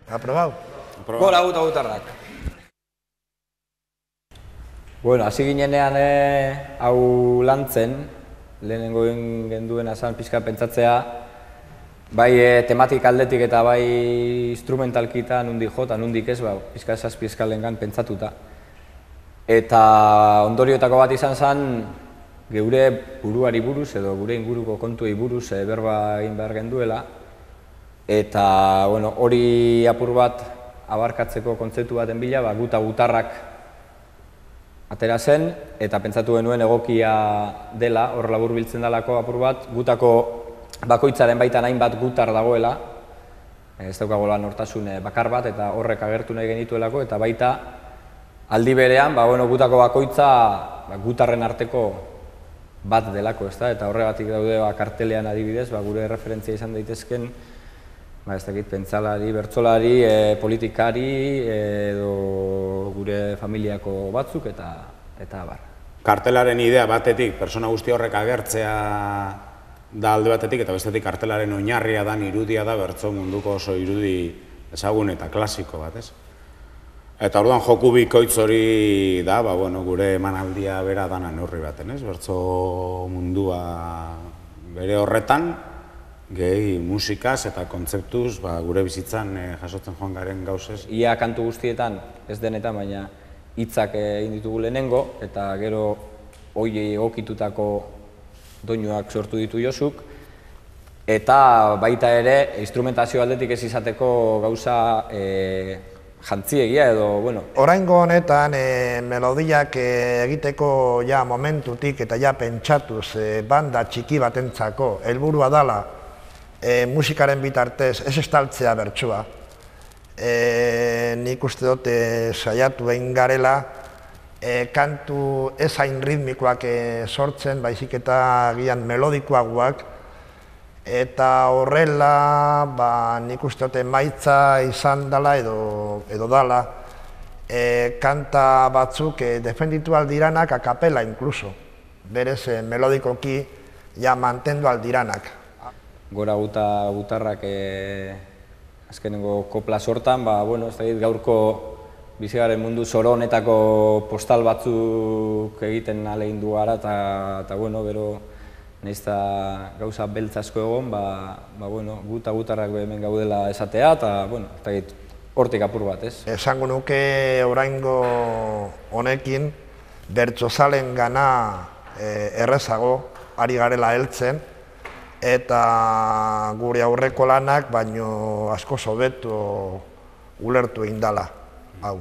Aprobau. Gola gutarrak. Bueno, hasi ginenean hau lantzen, lehenengo genduen azan pixka pentsatzea, bai tematik aldetik eta bai instrumentalkita nundik jota, nundik ez, pixka zazpi eskalengan pentsatuta. Eta ondorioetako bat izan zen, geure buruari buruz edo gure inguruko kontuei buruz berba egin behar genduela. Eta hori apur bat abarkatzeko kontzeptu baten bila, guta gutarrak atera zen, eta pentsatu genuen egokia dela, hor labur biltzen dalako apur bat, gutako bakoitzaren baitan hainbat gutar dagoela, ez daukagola nortasun bakar bat, eta horrek agertu nahi genituelako, eta baita aldi berean, gutako bakoitza gutarren arteko bat delako, eta horregatik daude kartelean adibidez, gure referentzia izan daitezken, ez dakit, pentsalari, bertsolari, politikari, edo gure familiako batzuk, eta abar. Kartelaren idea batetik, persona guzti horrek agertzea da alde batetik, eta bestetik kartelaren oinarria da, irudia da, bertso munduko oso irudi ezagun eta klasiko bat, ez? Eta orduan joku bikoitz hori da, gure emanaldia bera dana neurri baten, ez? Bertso mundua bere horretan, gehi musikaz eta kontzeptuz gure bizitzan jasotzen joan garen gauzez. Ia kantu guztietan, ez denetan, baina hitzak egin ditugu lehenengo, eta gero hori egokitutako doinuak sortu ditu Josuk, eta baita ere, instrumentazio aldetik ez izateko gauza jantziegia edo, Oraingo honetan, melodiak egiteko ja momentutik eta ja pentsatuz banda txiki batentzako helburua dala musikaren bitartez ez estaltzea bertsua. Nik uste dut saiatu egin garela kantu ez hain ritmikoak sortzen, baizik eta agian melodikoagoak, eta horrela nik uste dut emaitza izan dela edo dala kanta batzuk defenditu aldiranak a capella inkluso, berez melodikoki ja mantendu aldiranak. Gora gutarrak azkenengo kopla sortan, ez dakit gaurko bizigaren mundu zoro honetako postal batzuk egiten ahalegindu gara, eta gero nahiz eta gauza beltz asko egon, gutarrak hemen gaudela esatea, eta hortik apur bat, ez? Esango nuke oraingo honekin bertsozalen gana errezago ari garela heltzen, eta gure aurreko lanak baino asko hobeto ulertu egin dela hau.